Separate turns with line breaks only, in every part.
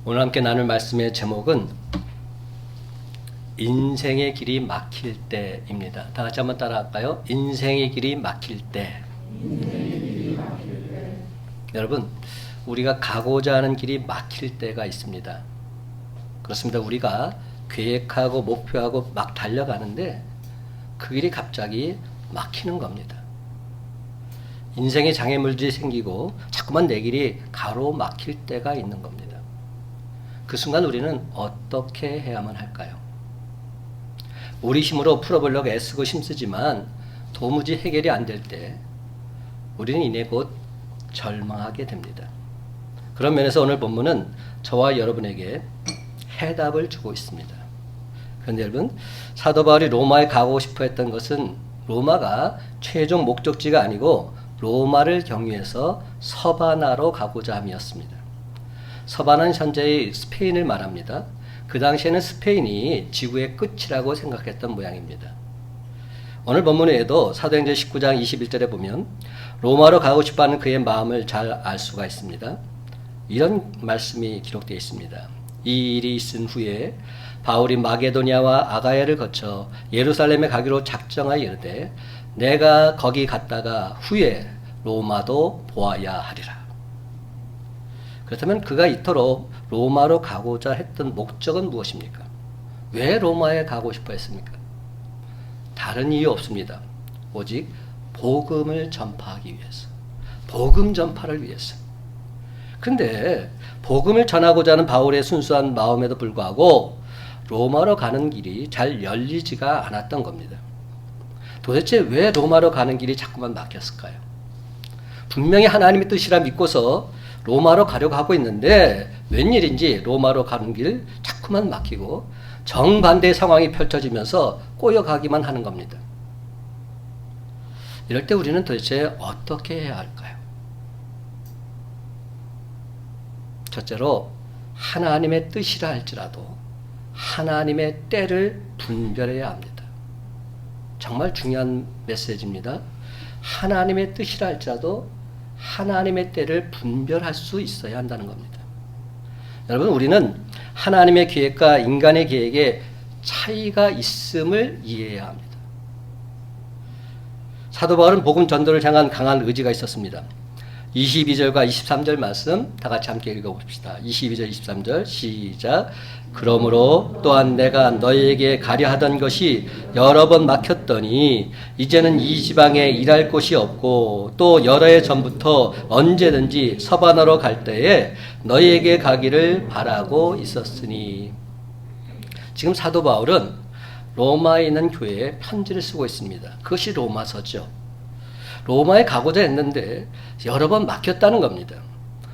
오늘 함께 나눌 말씀의 제목은 인생의 길이 막힐 때입니다. 다 같이 한번 따라할까요? 인생의 길이 막힐 때. 여러분, 우리가 가고자 하는 길이 막힐 때가 있습니다. 그렇습니다. 우리가 계획하고 목표하고 막 달려가는데 그 길이 갑자기 막히는 겁니다. 인생에 장애물들이 생기고 자꾸만 내 길이 가로막힐 때가 있는 겁니다. 그 순간 우리는 어떻게 해야만 할까요? 우리 힘으로 풀어보려고 애쓰고 힘쓰지만 도무지 해결이 안 될 때 우리는 이내 곧 절망하게 됩니다. 그런 면에서 오늘 본문은 저와 여러분에게 해답을 주고 있습니다. 그런데 여러분, 사도 바울이 로마에 가고 싶어 했던 것은 로마가 최종 목적지가 아니고 로마를 경유해서 서바나로 가고자 함이었습니다. 서바나는 현재의 스페인을 말합니다. 그 당시에는 스페인이 지구의 끝이라고 생각했던 모양입니다. 오늘 본문에도 사도행전 19장 21절에 보면 로마로 가고 싶어하는 그의 마음을 잘 알 수가 있습니다. 이런 말씀이 기록되어 있습니다. 이 일이 있은 후에 바울이 마게도냐와 아가야를 거쳐 예루살렘에 가기로 작정하여 이르되 내가 거기 갔다가 후에 로마도 보아야 하리라. 그렇다면 그가 이토록 로마로 가고자 했던 목적은 무엇입니까? 왜 로마에 가고 싶어 했습니까? 다른 이유 없습니다. 오직 복음을 전파하기 위해서. 복음 전파를 위해서. 근데 복음을 전하고자 하는 바울의 순수한 마음에도 불구하고 로마로 가는 길이 잘 열리지가 않았던 겁니다. 도대체 왜 로마로 가는 길이 자꾸만 막혔을까요? 분명히 하나님의 뜻이라 믿고서 로마로 가려고 하고 있는데 웬일인지 로마로 가는 길 자꾸만 막히고 정반대의 상황이 펼쳐지면서 꼬여가기만 하는 겁니다. 이럴 때 우리는 도대체 어떻게 해야 할까요? 첫째로 하나님의 뜻이라 할지라도 하나님의 때를 분별해야 합니다. 정말 중요한 메시지입니다. 하나님의 뜻이라 할지라도 하나님의 때를 분별할 수 있어야 한다는 겁니다. 여러분, 우리는 하나님의 계획과 인간의 계획에 차이가 있음을 이해해야 합니다. 사도 바울은 복음 전도를 향한 강한 의지가 있었습니다. 22절과 23절 말씀 다 같이 함께 읽어봅시다. 22절 23절 시작. 그러므로 또한 내가 너희에게 가려 하던 것이 여러 번 막혔더니 이제는 이 지방에 일할 곳이 없고 또 여러 해 전부터 언제든지 서바나로 갈 때에 너희에게 가기를 바라고 있었으니. 지금 사도 바울은 로마에 있는 교회에 편지를 쓰고 있습니다. 그것이 로마서죠. 로마에 가고자 했는데 여러 번 막혔다는 겁니다.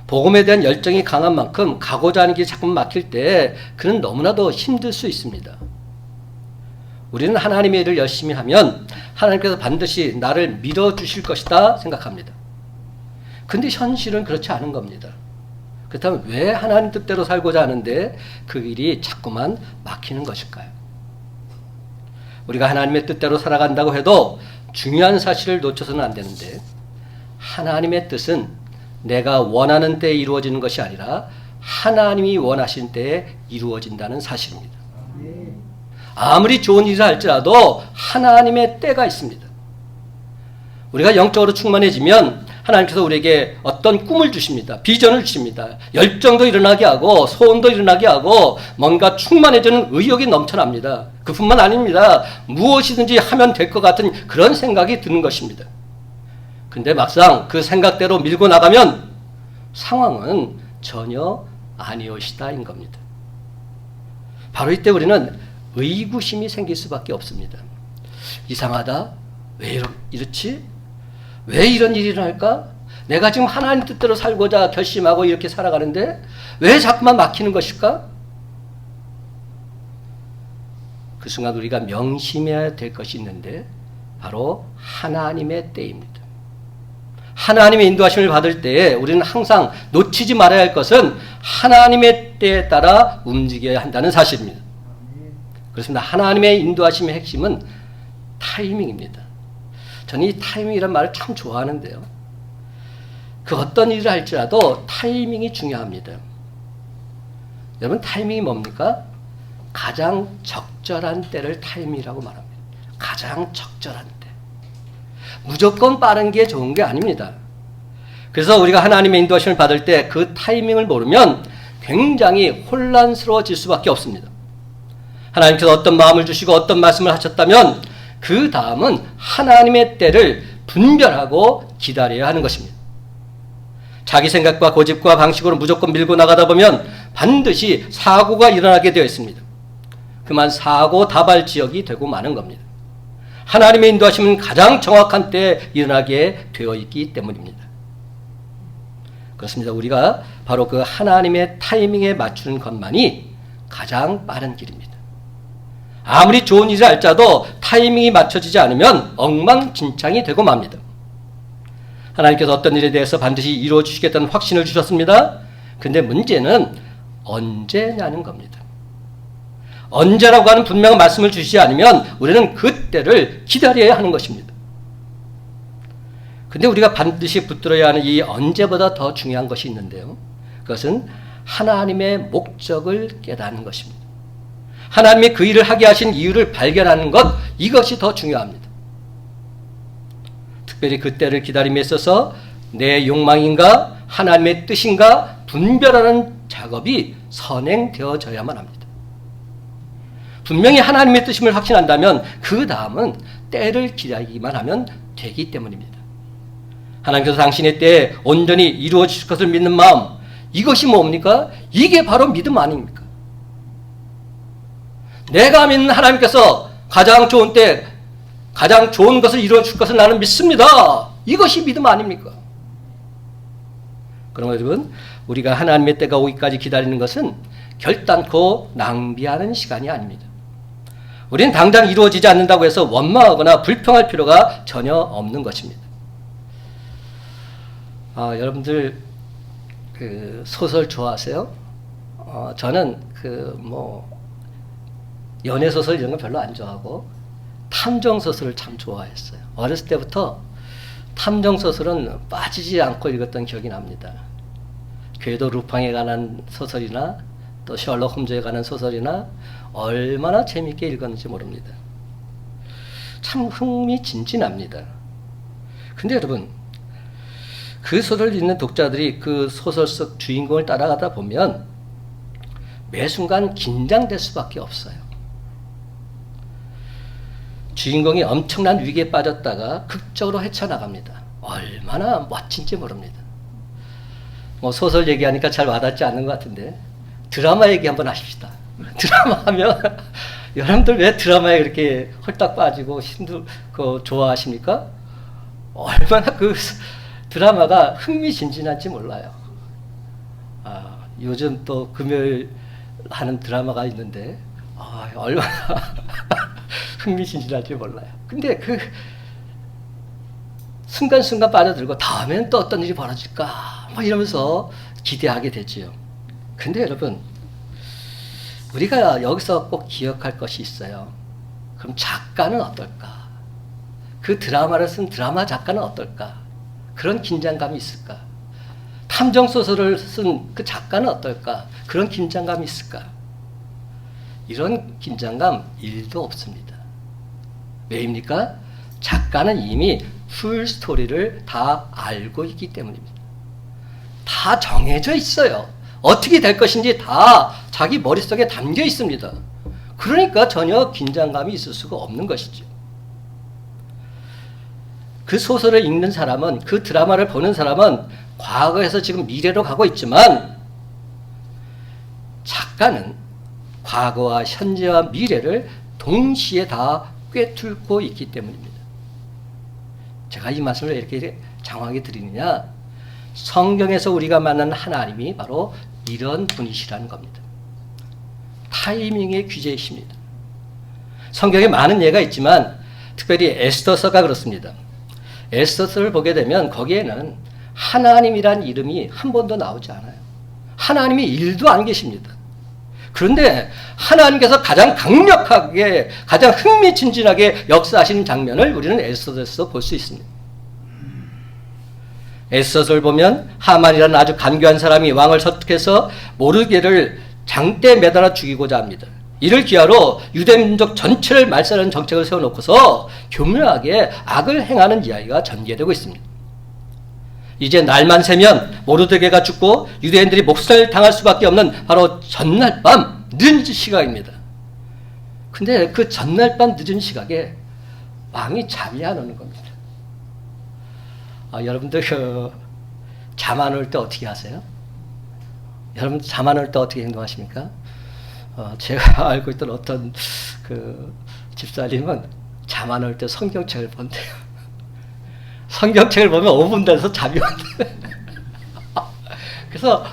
복음에 대한 열정이 강한 만큼 가고자 하는 길이 자꾸 막힐 때 그는 너무나도 힘들 수 있습니다. 우리는 하나님의 일을 열심히 하면 하나님께서 반드시 나를 밀어주실 것이다 생각합니다. 근데 현실은 그렇지 않은 겁니다. 그렇다면 왜 하나님 뜻대로 살고자 하는데 그 길이 자꾸만 막히는 것일까요? 우리가 하나님의 뜻대로 살아간다고 해도 중요한 사실을 놓쳐서는 안 되는데 하나님의 뜻은 내가 원하는 때에 이루어지는 것이 아니라 하나님이 원하신 때에 이루어진다는 사실입니다. 아무리 좋은 일을 할지라도 하나님의 때가 있습니다. 우리가 영적으로 충만해지면 하나님께서 우리에게 어떤 꿈을 주십니다. 비전을 주십니다. 열정도 일어나게 하고 소원도 일어나게 하고 뭔가 충만해지는 의욕이 넘쳐납니다. 그뿐만 아닙니다. 무엇이든지 하면 될 것 같은 그런 생각이 드는 것입니다. 근데 막상 그 생각대로 밀고 나가면 상황은 전혀 아니오시다인 겁니다. 바로 이때 우리는 의구심이 생길 수밖에 없습니다. 이상하다? 왜 이렇지? 왜 이런 일이 일어날까? 내가 지금 하나님 뜻대로 살고자 결심하고 이렇게 살아가는데 왜 자꾸만 막히는 것일까? 그 순간 우리가 명심해야 될 것이 있는데 바로 하나님의 때입니다. 하나님의 인도하심을 받을 때에 우리는 항상 놓치지 말아야 할 것은 하나님의 때에 따라 움직여야 한다는 사실입니다. 그렇습니다. 하나님의 인도하심의 핵심은 타이밍입니다. 저는 이 타이밍이라는 말을 참 좋아하는데요. 그 어떤 일을 할지라도 타이밍이 중요합니다. 여러분 타이밍이 뭡니까? 가장 적절한 때를 타이밍이라고 말합니다. 가장 적절한 때. 무조건 빠른 게 좋은 게 아닙니다. 그래서 우리가 하나님의 인도하심을 받을 때 그 타이밍을 모르면 굉장히 혼란스러워질 수밖에 없습니다. 하나님께서 어떤 마음을 주시고 어떤 말씀을 하셨다면 그 다음은 하나님의 때를 분별하고 기다려야 하는 것입니다. 자기 생각과 고집과 방식으로 무조건 밀고 나가다 보면 반드시 사고가 일어나게 되어 있습니다. 그만 사고 다발 지역이 되고 마는 겁니다. 하나님의 인도하심은 가장 정확한 때에 일어나게 되어 있기 때문입니다. 그렇습니다. 우리가 바로 그 하나님의 타이밍에 맞추는 것만이 가장 빠른 길입니다. 아무리 좋은 일을 할지라도 타이밍이 맞춰지지 않으면 엉망진창이 되고 맙니다. 하나님께서 어떤 일에 대해서 반드시 이루어 주시겠다는 확신을 주셨습니다. 근데 문제는 언제냐는 겁니다. 언제라고 하는 분명한 말씀을 주시지 않으면 우리는 그때를 기다려야 하는 것입니다. 근데 우리가 반드시 붙들어야 하는 이 언제보다 더 중요한 것이 있는데요. 그것은 하나님의 목적을 깨닫는 것입니다. 하나님이 그 일을 하게 하신 이유를 발견하는 것, 이것이 더 중요합니다. 특별히 그때를 기다림에 있어서 내 욕망인가 하나님의 뜻인가 분별하는 작업이 선행되어져야만 합니다. 분명히 하나님의 뜻임을 확신한다면 그 다음은 때를 기다리기만 하면 되기 때문입니다. 하나님께서 당신의 때에 온전히 이루어 주실 것을 믿는 마음, 이것이 뭡니까? 이게 바로 믿음 아닙니까? 내가 믿는 하나님께서 가장 좋은 때 가장 좋은 것을 이루어 줄 것을 나는 믿습니다. 이것이 믿음 아닙니까? 그러면 여러분, 우리가 하나님의 때가 오기까지 기다리는 것은 결단코 낭비하는 시간이 아닙니다. 우리는 당장 이루어지지 않는다고 해서 원망하거나 불평할 필요가 전혀 없는 것입니다. 여러분들 그 소설 좋아하세요? 저는 연애 소설 이런 거 별로 안 좋아하고 탐정 소설을 참 좋아했어요. 어렸을 때부터 탐정 소설은 빠지지 않고 읽었던 기억이 납니다. 궤도 루팡에 관한 소설이나 또 셜록 홈즈에 관한 소설이나 얼마나 재밌게 읽었는지 모릅니다. 참 흥미진진합니다. 근데 여러분, 그 소설을 읽는 독자들이 그 소설 속 주인공을 따라가다 보면 매 순간 긴장될 수밖에 없어요. 주인공이 엄청난 위기에 빠졌다가 극적으로 헤쳐나갑니다. 얼마나 멋진지 모릅니다. 소설 얘기하니까 잘 와닿지 않는 것 같은데 드라마 얘기 한번 하십시다. 드라마 하면 여러분들 왜 드라마에 그렇게 홀딱 빠지고 좋아하십니까? 얼마나 그 드라마가 흥미진진한지 몰라요. 요즘 또 금요일 하는 드라마가 있는데 얼마나 흥미진진할지 몰라요. 근데 그 순간순간 빠져들고 다음엔 또 어떤 일이 벌어질까 이러면서 기대하게 되지요. 근데 여러분, 우리가 여기서 꼭 기억할 것이 있어요. 그럼 작가는 어떨까? 그 드라마를 쓴 드라마 작가는 어떨까? 그런 긴장감이 있을까? 탐정소설을 쓴 그 작가는 어떨까? 그런 긴장감이 있을까? 이런 긴장감 1도 없습니다. 왜입니까? 작가는 이미 풀 스토리를 다 알고 있기 때문입니다. 다 정해져 있어요. 어떻게 될 것인지 다 자기 머릿속에 담겨 있습니다. 그러니까 전혀 긴장감이 있을 수가 없는 것이죠. 그 소설을 읽는 사람은, 그 드라마를 보는 사람은 과거에서 지금 미래로 가고 있지만 작가는 과거와 현재와 미래를 동시에 다 꿰뚫고 있기 때문입니다. 제가 이 말씀을 이렇게 장황하게 드리느냐, 성경에서 우리가 만난 하나님이 바로 이런 분이시라는 겁니다. 타이밍의 귀재이십니다. 성경에 많은 예가 있지만 특별히 에스더서가 그렇습니다. 에스더서를 보게 되면 거기에는 하나님이란 이름이 한 번도 나오지 않아요. 하나님이 1도 안 계십니다. 그런데 하나님께서 가장 강력하게, 가장 흥미진진하게 역사하시는 장면을 우리는 에스더서에서 볼 수 있습니다. 에스더서를 보면 하만이라는 아주 간교한 사람이 왕을 설득해서 모르게를 장대에 매달아 죽이고자 합니다. 이를 기하로 유대 민족 전체를 말살하는 정책을 세워놓고서 교묘하게 악을 행하는 이야기가 전개되고 있습니다. 이제 날만 새면 모르드게가 죽고 유대인들이 목살을 당할 수밖에 없는 바로 전날 밤 늦은 시각입니다. 근데 그 전날 밤 늦은 시각에 왕이 잠이 안 오는 겁니다. 여러분들 잠 안 올 때 어떻게 하세요? 여러분 잠 안 올 때 어떻게 행동하십니까? 제가 알고 있던 어떤 그 집사님은 잠 안 올 때 성경책을 본대요. 성경책을 보면 5분 돼서 잠이 온대. 그래서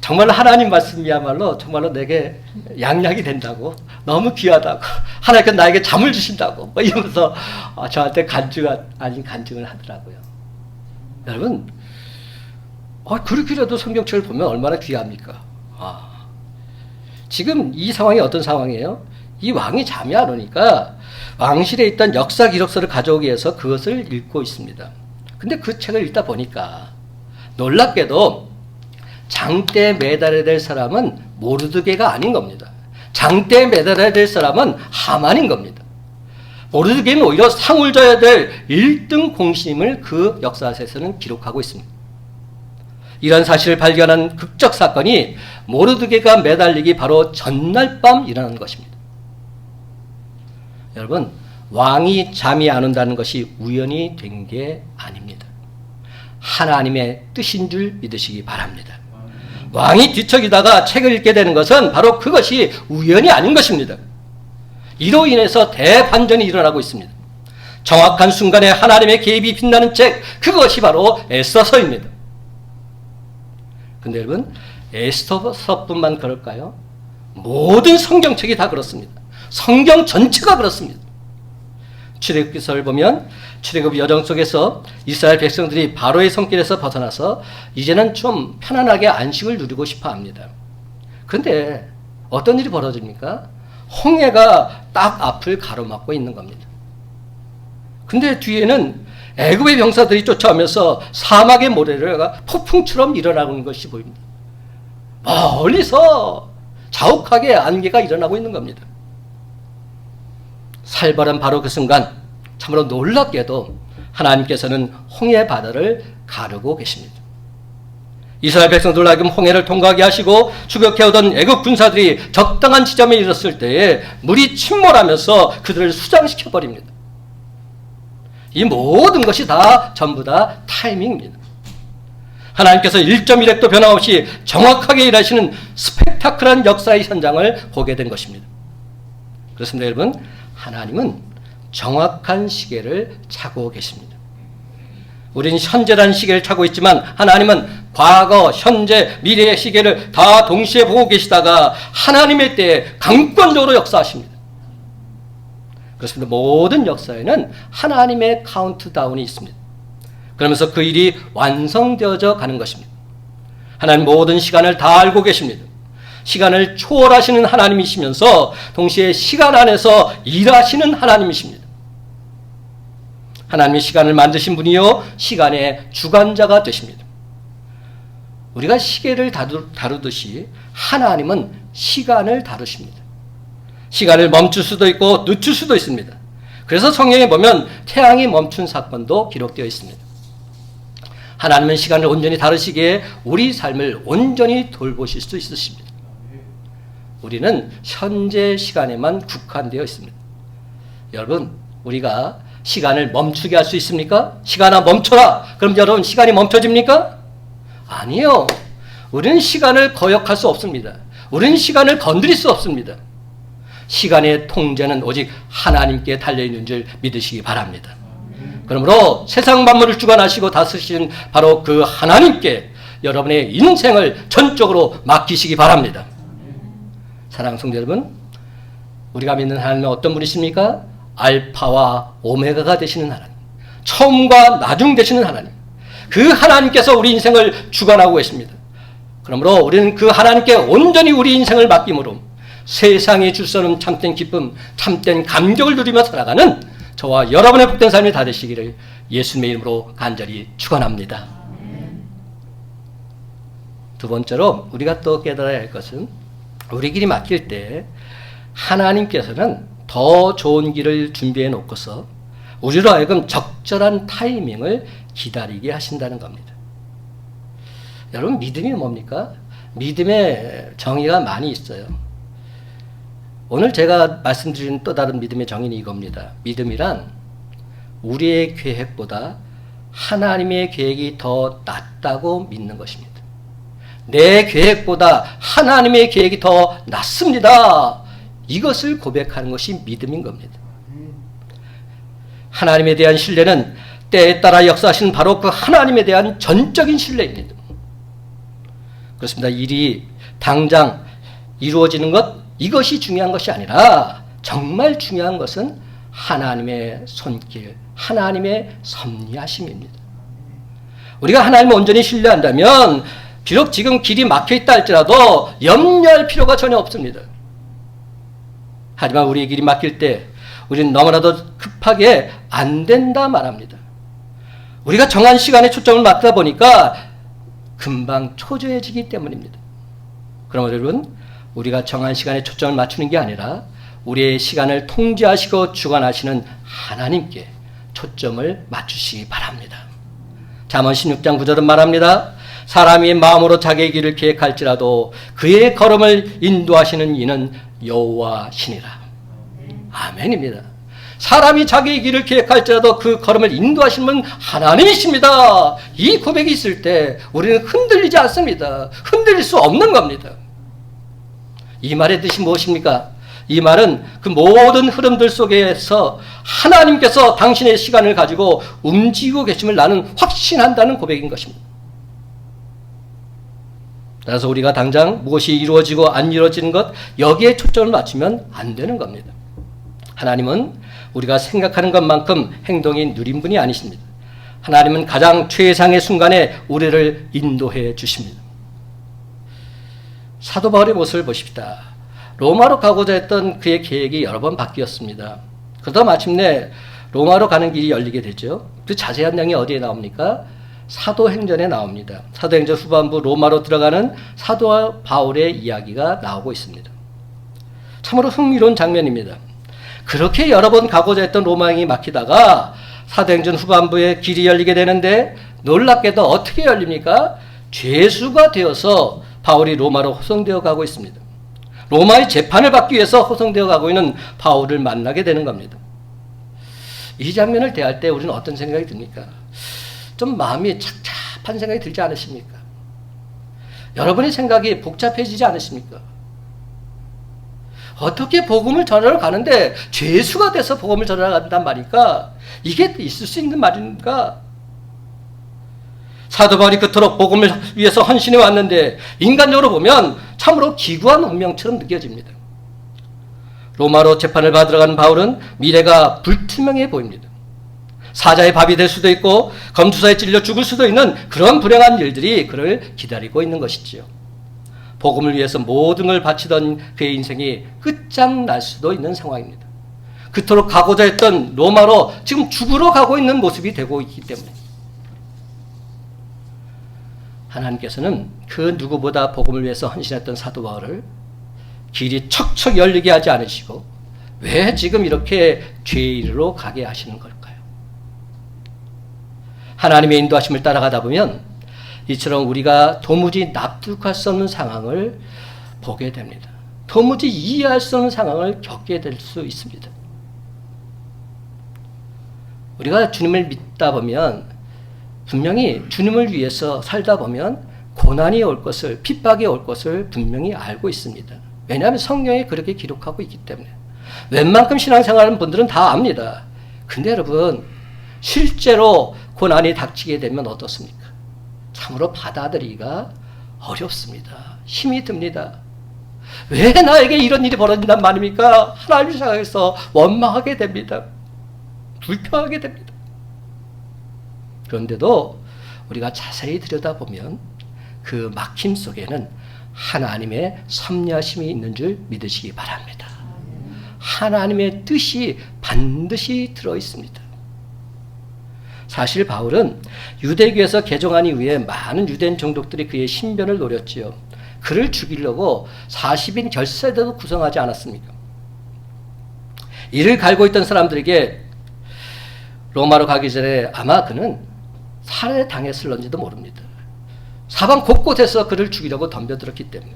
정말로 하나님 말씀이야말로 정말로 내게 양약이 된다고, 너무 귀하다고, 하나님께서 나에게 잠을 주신다고 이러면서 저한테 간증 아닌 간증을 하더라고요. 여러분 그렇게라도 성경책을 보면 얼마나 귀합니까? 지금 이 상황이 어떤 상황이에요? 이 왕이 잠이 안 오니까 왕실에 있던 역사 기록서를 가져오기 위해서 그것을 읽고 있습니다. 근데 그 책을 읽다 보니까 놀랍게도 장대에 매달아야 될 사람은 모르드게가 아닌 겁니다. 장대에 매달아야 될 사람은 하만인 겁니다. 모르드게는 오히려 상을 줘야 될 1등 공신임을 그 역사서에서는 기록하고 있습니다. 이런 사실을 발견한 극적 사건이 모르드게가 매달리기 바로 전날 밤 일어난 것입니다. 여러분, 왕이 잠이 안 온다는 것이 우연히 된 게 아닙니다. 하나님의 뜻인 줄 믿으시기 바랍니다. 왕이 뒤척이다가 책을 읽게 되는 것은 바로 그것이 우연이 아닌 것입니다. 이로 인해서 대반전이 일어나고 있습니다. 정확한 순간에 하나님의 개입이 빛나는 책, 그것이 바로 에스더서입니다. 근데 여러분, 에스더서뿐만 그럴까요? 모든 성경책이 다 그렇습니다. 성경 전체가 그렇습니다. 출애굽기서를 보면 출애굽 여정 속에서 이스라엘 백성들이 바로의 손길에서 벗어나서 이제는 좀 편안하게 안식을 누리고 싶어 합니다. 그런데 어떤 일이 벌어집니까? 홍해가 딱 앞을 가로막고 있는 겁니다. 근데 뒤에는 애굽의 병사들이 쫓아오면서 사막의 모래가 폭풍처럼 일어나는 것이 보입니다. 멀리서 자욱하게 안개가 일어나고 있는 겁니다. 살벌한 바로 그 순간 참으로 놀랍게도 하나님께서는 홍해 바다를 가르고 계십니다. 이스라엘 백성들 하여금 홍해를 통과하게 하시고 추격해오던 애국 군사들이 적당한 지점에 이르렀을 때에 물이 침몰하면서 그들을 수장시켜 버립니다. 이 모든 것이 다 전부 다 타이밍입니다. 하나님께서 1.1획도 변함없이 정확하게 일하시는 스펙타클한 역사의 현장을 보게 된 것입니다. 그렇습니다, 여러분. 하나님은 정확한 시계를 차고 계십니다. 우리는 현재라는 시계를 차고 있지만 하나님은 과거, 현재, 미래의 시계를 다 동시에 보고 계시다가 하나님의 때에 강권적으로 역사하십니다. 그렇습니다. 모든 역사에는 하나님의 카운트다운이 있습니다. 그러면서 그 일이 완성되어져 가는 것입니다. 하나님 모든 시간을 다 알고 계십니다. 시간을 초월하시는 하나님이시면서 동시에 시간 안에서 일하시는 하나님이십니다. 하나님이 시간을 만드신 분이요 시간의 주관자가 되십니다. 우리가 시계를 다루듯이 하나님은 시간을 다루십니다. 시간을 멈출 수도 있고 늦출 수도 있습니다. 그래서 성경에 보면 태양이 멈춘 사건도 기록되어 있습니다. 하나님은 시간을 온전히 다루시기에 우리 삶을 온전히 돌보실 수 있으십니다. 우리는 현재 시간에만 국한되어 있습니다. 여러분, 우리가 시간을 멈추게 할 수 있습니까? 시간아 멈춰라. 그럼 여러분 시간이 멈춰집니까? 아니요. 우리는 시간을 거역할 수 없습니다. 우리는 시간을 건드릴 수 없습니다. 시간의 통제는 오직 하나님께 달려있는 줄 믿으시기 바랍니다. 그러므로 세상 만물을 주관하시고 다스리시는 바로 그 하나님께 여러분의 인생을 전적으로 맡기시기 바랍니다. 사랑하는 성도 여러분, 우리가 믿는 하나님은 어떤 분이십니까? 알파와 오메가가 되시는 하나님, 처음과 나중 되시는 하나님, 그 하나님께서 우리 인생을 주관하고 계십니다. 그러므로 우리는 그 하나님께 온전히 우리 인생을 맡김으로 세상에 줄 수 없는 참된 기쁨, 참된 감격을 누리며 살아가는 저와 여러분의 복된 삶이 다 되시기를 예수님의 이름으로 간절히 축원합니다. 두 번째로 우리가 또 깨달아야 할 것은 우리 길이 막힐 때 하나님께서는 더 좋은 길을 준비해 놓고서 우리로 하여금 적절한 타이밍을 기다리게 하신다는 겁니다. 여러분, 믿음이 뭡니까? 믿음의 정의가 많이 있어요. 오늘 제가 말씀드리는 또 다른 믿음의 정의는 이겁니다. 믿음이란 우리의 계획보다 하나님의 계획이 더 낫다고 믿는 것입니다. 내 계획보다 하나님의 계획이 더 낫습니다. 이것을 고백하는 것이 믿음인 겁니다. 하나님에 대한 신뢰는 때에 따라 역사하시는 바로 그 하나님에 대한 전적인 신뢰입니다. 그렇습니다. 일이 당장 이루어지는 것, 이것이 중요한 것이 아니라 정말 중요한 것은 하나님의 손길, 하나님의 섭리하심입니다. 우리가 하나님을 온전히 신뢰한다면 비록 지금 길이 막혀있다 할지라도 염려할 필요가 전혀 없습니다. 하지만 우리의 길이 막힐 때 우리는 너무나도 급하게 안 된다 말합니다. 우리가 정한 시간에 초점을 맞다 보니까 금방 초조해지기 때문입니다. 그럼 여러분, 우리가 정한 시간에 초점을 맞추는 게 아니라 우리의 시간을 통제하시고 주관하시는 하나님께 초점을 맞추시기 바랍니다. 잠언 16장 9절은 말합니다. 사람이 마음으로 자기의 길을 계획할지라도 그의 걸음을 인도하시는 이는 여호와시니라. 아멘입니다. 사람이 자기의 길을 계획할지라도 그 걸음을 인도하시는 분 하나님이십니다. 이 고백이 있을 때 우리는 흔들리지 않습니다. 흔들릴 수 없는 겁니다. 이 말의 뜻이 무엇입니까? 이 말은 그 모든 흐름들 속에서 하나님께서 당신의 시간을 가지고 움직이고 계심을 나는 확신한다는 고백인 것입니다. 따라서 우리가 당장 무엇이 이루어지고 안 이루어지는 것, 여기에 초점을 맞추면 안 되는 겁니다. 하나님은 우리가 생각하는 것만큼 행동이 느린 분이 아니십니다. 하나님은 가장 최상의 순간에 우리를 인도해 주십니다. 사도 바울의 모습을 보십시다. 로마로 가고자 했던 그의 계획이 여러 번 바뀌었습니다. 그러다 마침내 로마로 가는 길이 열리게 되죠. 그 자세한 내용이 어디에 나옵니까? 사도행전에 나옵니다. 사도행전 후반부 로마로 들어가는 사도 바울의 이야기가 나오고 있습니다. 참으로 흥미로운 장면입니다. 그렇게 여러 번 가고자 했던 로마행이 막히다가 사도행전 후반부에 길이 열리게 되는데 놀랍게도 어떻게 열립니까? 죄수가 되어서 바울이 로마로 호송되어 가고 있습니다. 로마의 재판을 받기 위해서 호송되어 가고 있는 바울을 만나게 되는 겁니다. 이 장면을 대할 때 우리는 어떤 생각이 듭니까? 좀 마음이 착잡한 생각이 들지 않으십니까? 여러분의 생각이 복잡해지지 않으십니까? 어떻게 복음을 전하러 가는데 죄수가 돼서 복음을 전하러 간단 말입니까? 이게 있을 수 있는 말인가? 사도 바울이 그토록 복음을 위해서 헌신해 왔는데 인간적으로 보면 참으로 기구한 운명처럼 느껴집니다. 로마로 재판을 받으러 가는 바울은 미래가 불투명해 보입니다. 사자의 밥이 될 수도 있고 검투사에 찔려 죽을 수도 있는 그런 불행한 일들이 그를 기다리고 있는 것이지요. 복음을 위해서 모든 걸 바치던 그의 인생이 끝장날 수도 있는 상황입니다. 그토록 가고자 했던 로마로 지금 죽으러 가고 있는 모습이 되고 있기 때문에 하나님께서는 그 누구보다 복음을 위해서 헌신했던 사도 바울을 길이 척척 열리게 하지 않으시고 왜 지금 이렇게 죄의 이르로 가게 하시는 걸까요? 하나님의 인도하심을 따라가다 보면 이처럼 우리가 도무지 납득할 수 없는 상황을 보게 됩니다. 도무지 이해할 수 없는 상황을 겪게 될 수 있습니다. 우리가 주님을 믿다 보면 분명히 주님을 위해서 살다 보면 고난이 올 것을, 핍박이 올 것을 분명히 알고 있습니다. 왜냐하면 성경에 그렇게 기록하고 있기 때문에. 웬만큼 신앙생활하는 분들은 다 압니다. 근데 여러분, 실제로 고난이 닥치게 되면 어떻습니까? 참으로 받아들이기가 어렵습니다. 힘이 듭니다. 왜 나에게 이런 일이 벌어진단 말입니까? 하나님을 생각해서 원망하게 됩니다. 불평하게 됩니다. 그런데도 우리가 자세히 들여다보면 그 막힘 속에는 하나님의 섭리하심이 있는 줄 믿으시기 바랍니다. 하나님의 뜻이 반드시 들어있습니다. 사실 바울은 유대교에서 개종한 이후에 많은 유대인 종족들이 그의 신변을 노렸지요. 그를 죽이려고 40인 결사대도 구성하지 않았습니까? 이를 갈고 있던 사람들에게 로마로 가기 전에 아마 그는 살해당했을런지도 모릅니다. 사방 곳곳에서 그를 죽이려고 덤벼들었기 때문에.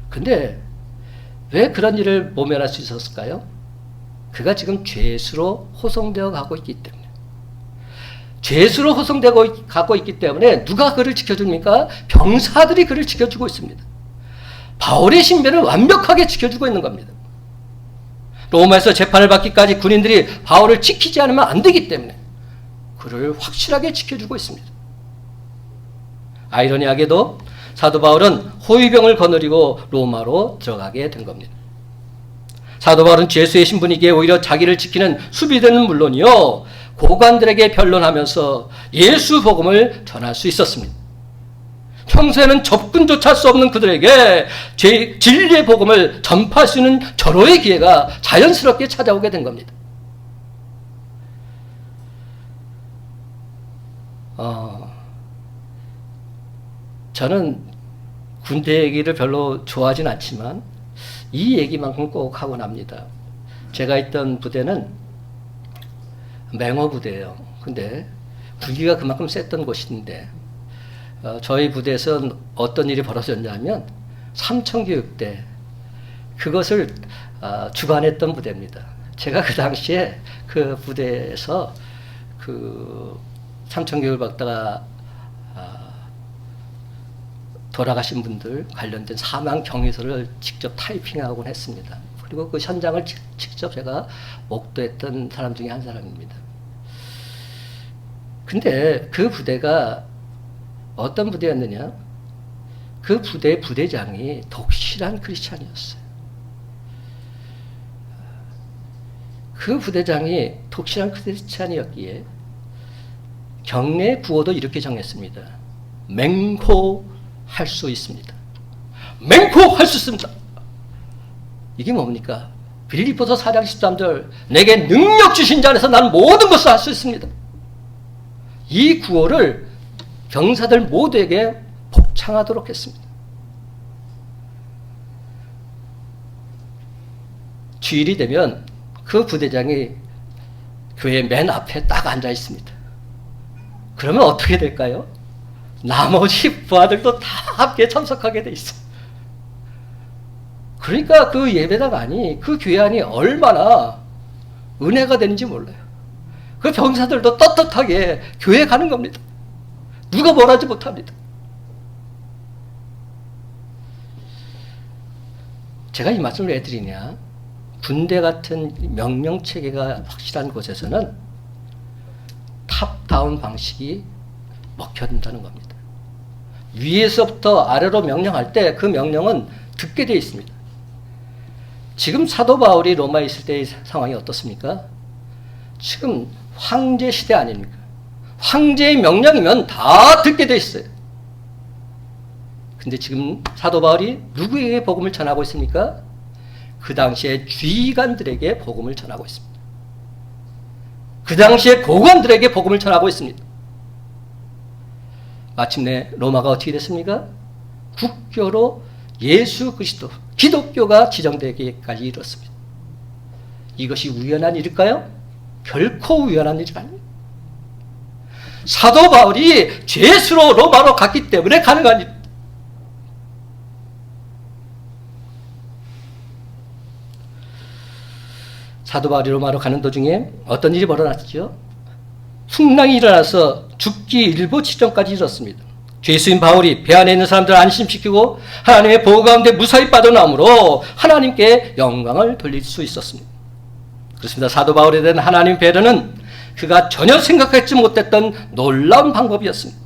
근데 왜 그런 일을 모면할 수 있었을까요? 그가 지금 죄수로 호송되어 가고 있기 때문에. 죄수로 호송되고 가고 있기 때문에 누가 그를 지켜줍니까? 병사들이 그를 지켜주고 있습니다. 바울의 신변을 완벽하게 지켜주고 있는 겁니다. 로마에서 재판을 받기까지 군인들이 바울을 지키지 않으면 안 되기 때문에 그를 확실하게 지켜주고 있습니다. 아이러니하게도 사도 바울은 호위병을 거느리고 로마로 들어가게 된 겁니다. 사도 바울은 죄수의 신분이기에 오히려 자기를 지키는 수비대는 물론이요, 고관들에게 변론하면서 예수 복음을 전할 수 있었습니다. 평소에는 접근조차 할 수 없는 그들에게 진리의 복음을 전파할 수 있는 절호의 기회가 자연스럽게 찾아오게 된 겁니다. 저는 군대 얘기를 별로 좋아하진 않지만 이 얘기만큼 꼭 하고 납니다. 제가 있던 부대는 맹호 부대예요. 근데 군기가 그만큼 셌던 곳인데 저희 부대에서는 어떤 일이 벌어졌냐면 삼천교육대, 그것을 주관했던 부대입니다. 제가 그 당시에 그 부대에서 그 삼천교육을 받다가 돌아가신 분들 관련된 사망 경위서를 직접 타이핑하곤 했습니다. 그리고 그 현장을 직접 제가 목도했던 사람 중에 한 사람입니다. 근데 그 부대가 어떤 부대였느냐? 그 부대의 부대장이 독실한 크리스찬이었어요. 그 부대장이 독실한 크리스찬이었기에 경례 구호도 이렇게 정했습니다. 맹호할 수 있습니다. 맹호할 수 있습니다. 이게 뭡니까? 빌립보서 4장 13절, 내게 능력 주신 자 안에서 나는 모든 것을 할 수 있습니다. 이 구호를 병사들 모두에게 복창하도록 했습니다. 주일이 되면 그 부대장이 교회 맨 앞에 딱 앉아 있습니다. 그러면 어떻게 될까요? 나머지 부하들도 다 함께 참석하게 돼 있어요. 그러니까 그 예배당안이, 그 교회 안이 얼마나 은혜가 되는지 몰라요. 그 병사들도 떳떳하게 교회에 가는 겁니다. 누가 뭘 하지 못합니다. 제가 이 말씀을 왜 드리냐? 군대 같은 명령체계가 확실한 곳에서는 탑다운 방식이 먹혀진다는 겁니다. 위에서부터 아래로 명령할 때 그 명령은 듣게 되어 있습니다. 지금 사도 바울이 로마에 있을 때의 상황이 어떻습니까? 지금 황제 시대 아닙니까? 황제의 명령이면 다 듣게 돼 있어요. 근데 지금 사도 바울이 누구에게 복음을 전하고 있습니까? 그 당시에 주의관들에게 복음을 전하고 있습니다. 그 당시에 고관들에게 복음을 전하고 있습니다. 마침내 로마가 어떻게 됐습니까? 국교로 예수 그리스도, 기독교가 지정되기까지 이뤘습니다. 이것이 우연한 일일까요? 결코 우연한 일이 아닙니다. 사도 바울이 죄수로 로마로 갔기 때문에 가능한 일. 사도 바울이 로마로 가는 도중에 어떤 일이 벌어났죠? 풍랑이 일어나서 죽기 일보 직전까지 이르렀습니다. 죄수인 바울이 배 안에 있는 사람들을 안심시키고 하나님의 보호 가운데 무사히 빠져나오므로 하나님께 영광을 돌릴 수 있었습니다. 그렇습니다. 사도 바울에 대한 하나님 배려는 그가 전혀 생각하지 못했던 놀라운 방법이었습니다.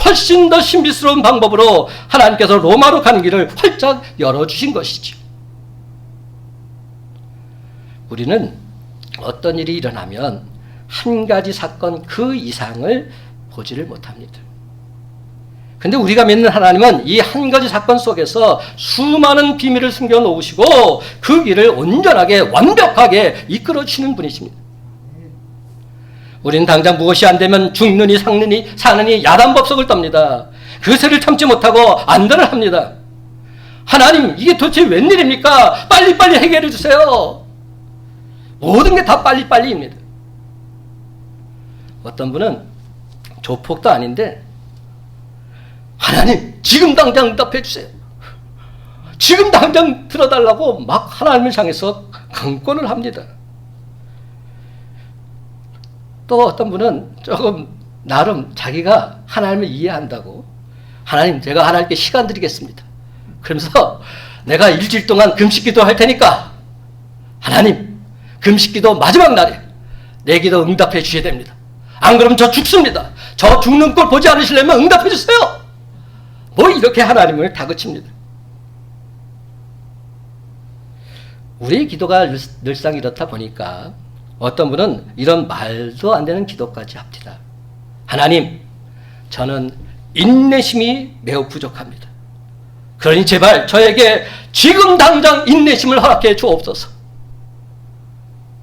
훨씬 더 신비스러운 방법으로 하나님께서 로마로 가는 길을 활짝 열어주신 것이죠. 우리는 어떤 일이 일어나면 한 가지 사건 그 이상을 보지를 못합니다. 근데 우리가 믿는 하나님은 이 한 가지 사건 속에서 수많은 비밀을 숨겨 놓으시고 그 길을 온전하게 완벽하게 이끌어 주시는 분이십니다. 우리는 당장 무엇이 안 되면 죽느니 삭느니 사느니 야단법석을 떱니다. 그 소리를 참지 못하고 안달을 합니다. 하나님, 이게 도대체 웬일입니까? 빨리빨리 해결해 주세요. 모든 게 다 빨리빨리입니다. 어떤 분은 조폭도 아닌데 하나님, 지금 당장 응답해 주세요. 지금 당장 들어달라고 막 하나님을 향해서 강권을 합니다. 또 어떤 분은 조금 나름 자기가 하나님을 이해한다고, 하나님, 제가 하나님께 시간 드리겠습니다. 그러면서 내가 일주일 동안 금식기도 할 테니까 하나님, 금식기도 마지막 날에 내 기도 응답해 주셔야 됩니다. 안 그러면 저 죽습니다. 저 죽는 꼴 보지 않으시려면 응답해 주세요. 뭐 이렇게 하나님을 다그칩니다. 우리의 기도가 늘상 이렇다 보니까 어떤 분은 이런 말도 안 되는 기도까지 합니다. 하나님, 저는 인내심이 매우 부족합니다. 그러니 제발 저에게 지금 당장 인내심을 허락해 주옵소서.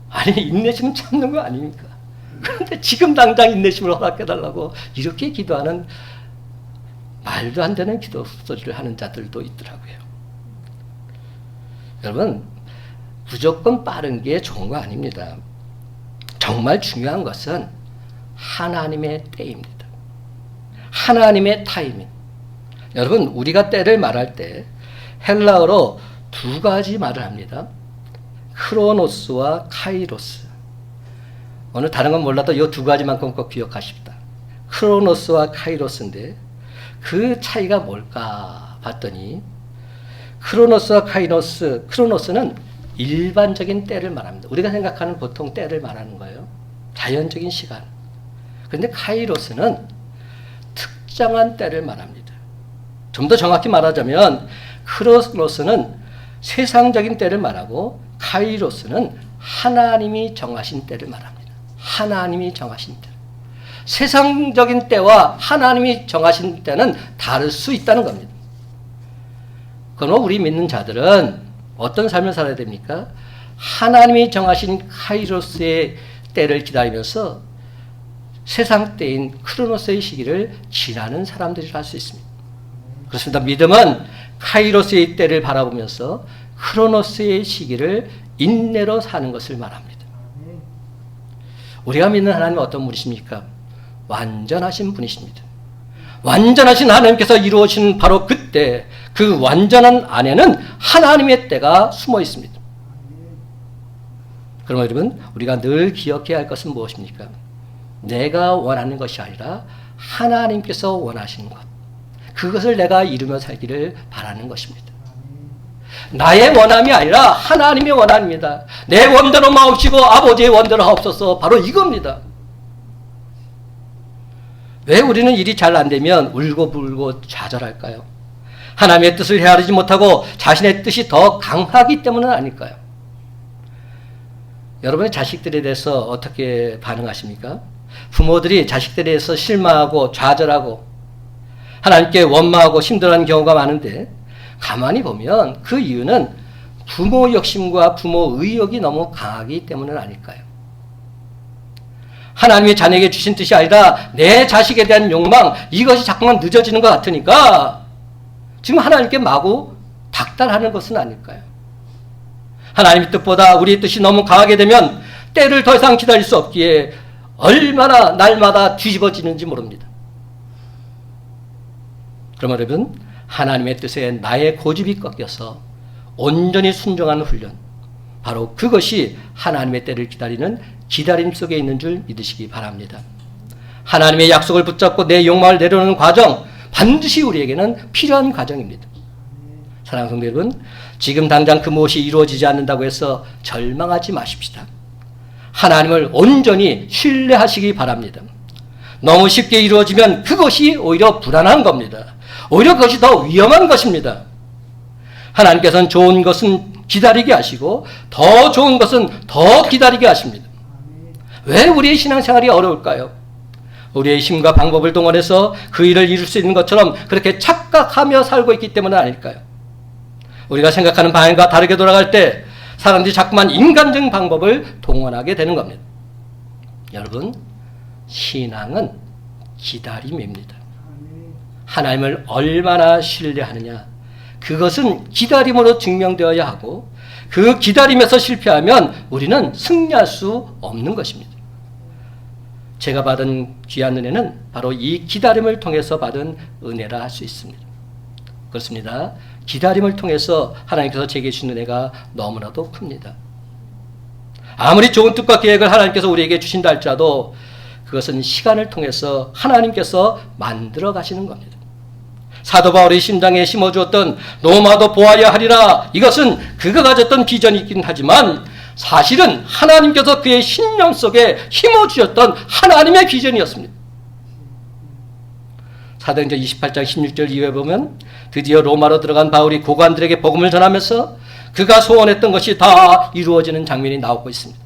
아니, 인내심은 참는 거 아닙니까? 그런데 지금 당장 인내심을 허락해 달라고 이렇게 기도하는 말도 안 되는 기도 소리를 하는 자들도 있더라고요. 여러분, 무조건 빠른 게 좋은 거 아닙니다. 정말 중요한 것은 하나님의 때입니다. 하나님의 타이밍. 여러분, 우리가 때를 말할 때 헬라어로 두 가지 말을 합니다. 크로노스와 카이로스. 오늘 다른 건 몰라도 이 두 가지만큼 꼭 기억하십시다. 크로노스와 카이로스인데 그 차이가 뭘까 봤더니, 크로노스와 카이로스, 크로노스는 일반적인 때를 말합니다. 우리가 생각하는 보통 때를 말하는 거예요. 자연적인 시간. 그런데 카이로스는 특정한 때를 말합니다. 좀 더 정확히 말하자면 크로노스는 세상적인 때를 말하고 카이로스는 하나님이 정하신 때를 말합니다. 하나님이 정하신 때. 세상적인 때와 하나님이 정하신 때는 다를 수 있다는 겁니다. 그러나 우리 믿는 자들은 어떤 삶을 살아야 됩니까? 하나님이 정하신 카이로스의 때를 기다리면서 세상 때인 크로노스의 시기를 지나는 사람들이라 할 수 있습니다. 그렇습니다. 믿음은 카이로스의 때를 바라보면서 크로노스의 시기를 인내로 사는 것을 말합니다. 우리가 믿는 하나님은 어떤 분이십니까? 완전하신 분이십니다. 완전하신 하나님께서 이루어진 바로 그때, 그 완전한 안에는 하나님의 때가 숨어 있습니다. 그럼 여러분, 우리가 늘 기억해야 할 것은 무엇입니까? 내가 원하는 것이 아니라 하나님께서 원하시는 것, 그것을 내가 이루며 살기를 바라는 것입니다. 나의 원함이 아니라 하나님의 원함입니다. 내 원대로 마옵시고 아버지의 원대로 하옵소서, 바로 이겁니다. 왜 우리는 일이 잘 안 되면 울고불고 좌절할까요? 하나님의 뜻을 헤아리지 못하고 자신의 뜻이 더 강하기 때문은 아닐까요? 여러분의 자식들에 대해서 어떻게 반응하십니까? 부모들이 자식들에 대해서 실망하고 좌절하고 하나님께 원망하고 힘들어하는 경우가 많은데, 가만히 보면 그 이유는 부모 욕심과 부모 의욕이 너무 강하기 때문은 아닐까요? 하나님의 자녀에게 주신 뜻이 아니라 내 자식에 대한 욕망, 이것이 자꾸만 늦어지는 것 같으니까 지금 하나님께 마구 닥달하는 것은 아닐까요? 하나님의 뜻보다 우리의 뜻이 너무 강하게 되면 때를 더 이상 기다릴 수 없기에 얼마나 날마다 뒤집어지는지 모릅니다. 그러면 여러분, 하나님의 뜻에 나의 고집이 꺾여서 온전히 순종하는 훈련, 바로 그것이 하나님의 때를 기다리는 기다림 속에 있는 줄 믿으시기 바랍니다. 하나님의 약속을 붙잡고 내 욕망을 내려놓는 과정, 반드시 우리에게는 필요한 과정입니다. 사랑하는 성도 여러분, 지금 당장 그 무엇이 이루어지지 않는다고 해서 절망하지 마십시다. 하나님을 온전히 신뢰하시기 바랍니다. 너무 쉽게 이루어지면 그것이 오히려 불안한 겁니다. 오히려 그것이 더 위험한 것입니다. 하나님께서는 좋은 것은 기다리게 하시고 더 좋은 것은 더 기다리게 하십니다. 왜 우리의 신앙생활이 어려울까요? 우리의 힘과 방법을 동원해서 그 일을 이룰 수 있는 것처럼 그렇게 착각하며 살고 있기 때문은 아닐까요? 우리가 생각하는 방향과 다르게 돌아갈 때 사람들이 자꾸만 인간적인 방법을 동원하게 되는 겁니다. 여러분, 신앙은 기다림입니다. 하나님을 얼마나 신뢰하느냐, 그것은 기다림으로 증명되어야 하고, 그 기다림에서 실패하면 우리는 승리할 수 없는 것입니다. 제가 받은 귀한 은혜는 바로 이 기다림을 통해서 받은 은혜라 할 수 있습니다. 그렇습니다. 기다림을 통해서 하나님께서 제게 주신 은혜가 너무나도 큽니다. 아무리 좋은 뜻과 계획을 하나님께서 우리에게 주신다 할지라도 그것은 시간을 통해서 하나님께서 만들어 가시는 겁니다. 사도 바울의 심장에 심어주었던 로마도 보아야 하리라, 이것은 그가 가졌던 비전이긴 하지만 사실은 하나님께서 그의 신령 속에 심어주셨던 하나님의 비전이었습니다. 사도행전 28장 16절 이후에 보면 드디어 로마로 들어간 바울이 고관들에게 복음을 전하면서 그가 소원했던 것이 다 이루어지는 장면이 나오고 있습니다.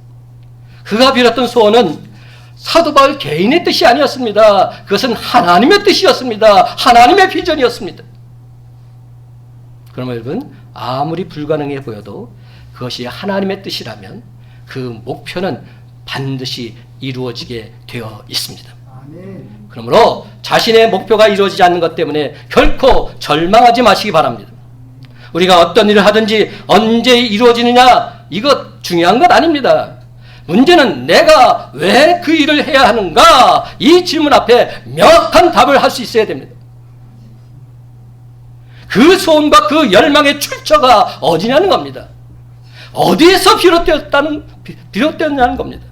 그가 빌었던 소원은 사도 바울 개인의 뜻이 아니었습니다. 그것은 하나님의 뜻이었습니다. 하나님의 비전이었습니다. 그러면 여러분, 아무리 불가능해 보여도 그것이 하나님의 뜻이라면 그 목표는 반드시 이루어지게 되어 있습니다. 그러므로 자신의 목표가 이루어지지 않는 것 때문에 결코 절망하지 마시기 바랍니다. 우리가 어떤 일을 하든지 언제 이루어지느냐, 이것 중요한 것 아닙니다. 문제는 내가 왜 그 일을 해야 하는가, 이 질문 앞에 명확한 답을 할 수 있어야 됩니다. 그 소원과 그 열망의 출처가 어디냐는 겁니다. 어디에서 비롯되었냐는 겁니다.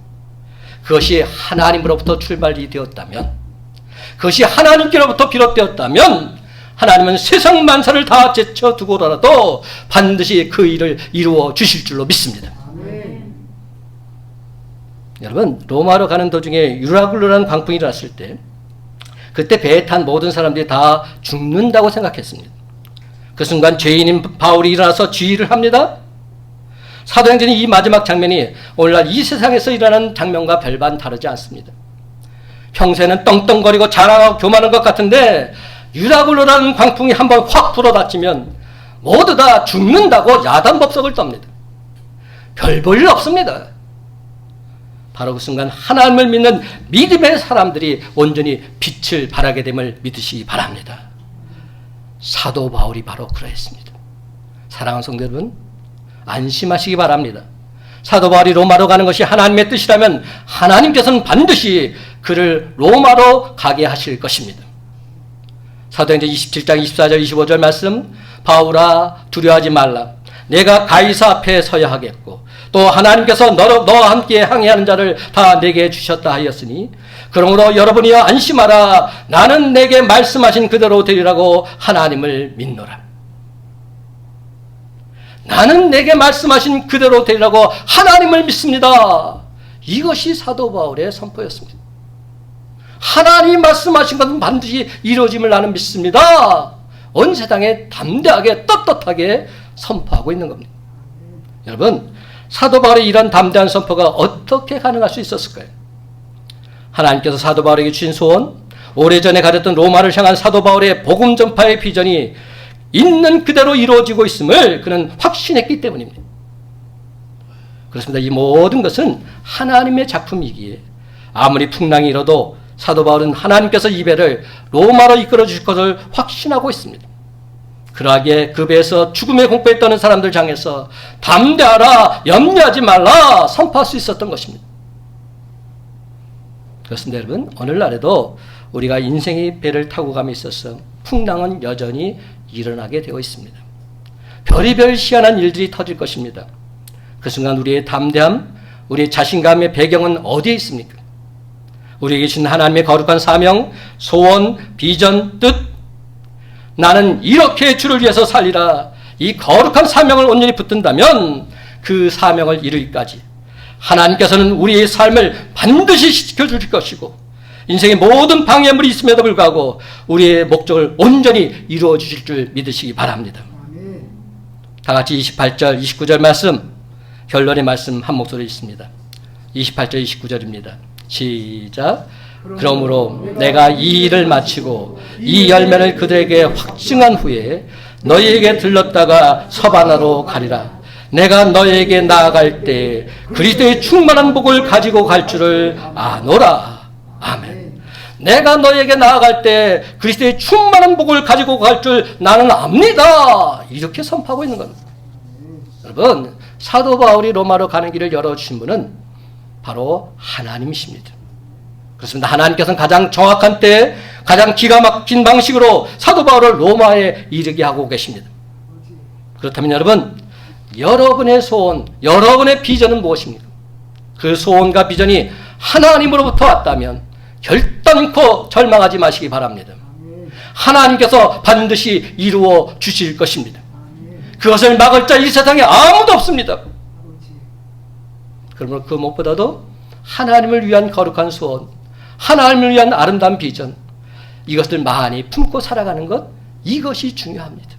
그것이 하나님으로부터 출발이 되었다면, 그것이 하나님께로부터 비롯되었다면 하나님은 세상 만사를 다 제쳐두고라도 반드시 그 일을 이루어 주실 줄로 믿습니다. 여러분, 로마로 가는 도중에 유라굴로라는 광풍이 일어났을 때 그때 배에 탄 모든 사람들이 다 죽는다고 생각했습니다. 그 순간 죄인인 바울이 일어나서 지휘를 합니다. 사도행전의 이 마지막 장면이 오늘날 이 세상에서 일어나는 장면과 별반 다르지 않습니다. 평소에는 떵떵거리고 자랑하고 교만한 것 같은데 유라굴로라는 광풍이 한번 확 불어닥치면 모두 다 죽는다고 야단법석을 떱니다. 별 볼 일 없습니다. 바로 그 순간 하나님을 믿는 믿음의 사람들이 온전히 빛을 발하게 됨을 믿으시기 바랍니다. 사도 바울이 바로 그러했습니다. 사랑하는 성도 여러분, 안심하시기 바랍니다. 사도 바울이 로마로 가는 것이 하나님의 뜻이라면 하나님께서는 반드시 그를 로마로 가게 하실 것입니다. 사도행전 27장 24절 25절 말씀, 바울아 두려워하지 말라. 내가 가이사 앞에 서야 하겠고 또 하나님께서 너와 함께 항해하는 자를 다 내게 주셨다 하였으니 그러므로 여러분이여 안심하라. 나는 내게 말씀하신 그대로 되리라고 하나님을 믿노라. 나는 내게 말씀하신 그대로 되리라고 하나님을 믿습니다. 이것이 사도 바울의 선포였습니다. 하나님이 말씀하신 것은 반드시 이루어짐을 나는 믿습니다. 온 세상에 담대하게 떳떳하게 선포하고 있는 겁니다. 여러분, 사도 바울의 이런 담대한 선포가 어떻게 가능할 수 있었을까요? 하나님께서 사도 바울에게 주신 소원, 오래전에 가졌던 로마를 향한 사도 바울의 복음 전파의 비전이 있는 그대로 이루어지고 있음을 그는 확신했기 때문입니다. 그렇습니다. 이 모든 것은 하나님의 작품이기에 아무리 풍랑이 일어도 사도 바울은 하나님께서 이 배를 로마로 이끌어 주실 것을 확신하고 있습니다. 그러하기에 그 배에서 죽음의 공포에 떠는 사람들 향해서 담대하라, 염려하지 말라 선포할 수 있었던 것입니다. 그렇습니다. 여러분, 오늘날에도 우리가 인생의 배를 타고 감에 있어서 풍랑은 여전히 일어나게 되어 있습니다. 별의별 희한한 일들이 터질 것입니다. 그 순간 우리의 담대함, 우리의 자신감의 배경은 어디에 있습니까? 우리에게 주신 하나님의 거룩한 사명, 소원, 비전, 뜻, 나는 이렇게 주를 위해서 살리라. 이 거룩한 사명을 온전히 붙든다면 그 사명을 이루기까지 하나님께서는 우리의 삶을 반드시 지켜줄 것이고 인생의 모든 방해물이 있음에도 불구하고 우리의 목적을 온전히 이루어 주실 줄 믿으시기 바랍니다. 다 같이 28절, 29절 말씀, 결론의 말씀 한 목소리 있습니다. 28절, 29절입니다. 시작. 그러므로 내가 이 일을 마치고 이 열매를 그들에게 확증한 후에 너희에게 들렀다가 서바나로 가리라. 내가 너희에게 나아갈 때 그리스도의 충만한 복을 가지고 갈 줄을 아노라. 아멘. 내가 너에게 나아갈 때 그리스도의 충만한 복을 가지고 갈 줄 나는 압니다. 이렇게 선포하고 있는 겁니다. 여러분, 사도 바울이 로마로 가는 길을 열어주신 분은 바로 하나님이십니다. 그렇습니다. 하나님께서는 가장 정확한 때 가장 기가 막힌 방식으로 사도 바울을 로마에 이르게 하고 계십니다. 그렇다면 여러분, 여러분의 소원, 여러분의 비전은 무엇입니까? 그 소원과 비전이 하나님으로부터 왔다면 결단코 절망하지 마시기 바랍니다. 하나님께서 반드시 이루어 주실 것입니다. 그것을 막을 자 이 세상에 아무도 없습니다. 그러므로 그 무엇보다도 하나님을 위한 거룩한 소원, 하나님을 위한 아름다운 비전, 이것을 많이 품고 살아가는 것, 이것이 중요합니다.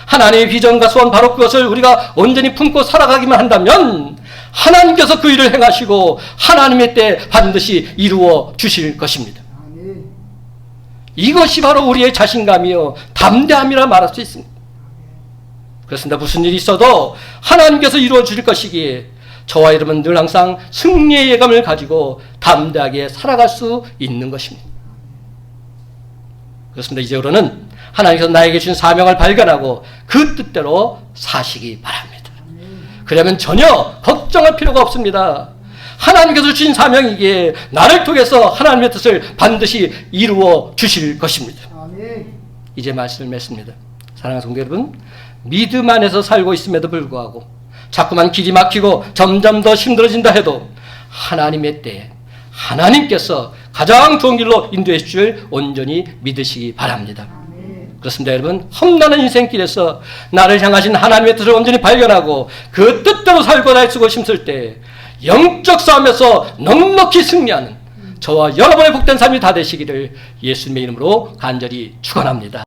하나님의 비전과 소원, 바로 그것을 우리가 온전히 품고 살아가기만 한다면 하나님께서 그 일을 행하시고 하나님의 때 반드시 이루어 주실 것입니다. 이것이 바로 우리의 자신감이요 담대함이라 말할 수 있습니다. 그렇습니다. 무슨 일이 있어도 하나님께서 이루어 주실 것이기에 저와 여러분은 늘 항상 승리의 예감을 가지고 담대하게 살아갈 수 있는 것입니다. 그렇습니다. 이제부터는 하나님께서 나에게 주신 사명을 발견하고 그 뜻대로 사시기 바랍니다. 그러면 전혀 걱정할 필요가 없습니다. 하나님께서 주신 사명이기에 나를 통해서 하나님의 뜻을 반드시 이루어 주실 것입니다. 이제 말씀을 맺습니다. 사랑하는 성도 여러분, 믿음 안에서 살고 있음에도 불구하고 자꾸만 길이 막히고 점점 더 힘들어진다 해도 하나님의 때에 하나님께서 가장 좋은 길로 인도해 주실 온전히 믿으시기 바랍니다. 그렇습니다. 여러분, 험난한 인생길에서 나를 향하신 하나님의 뜻을 온전히 발견하고 그 뜻대로 살고 애쓰고 힘쓸 때 영적 싸움에서 넉넉히 승리하는 저와 여러분의 복된 삶이 다 되시기를 예수님의 이름으로 간절히 축원합니다.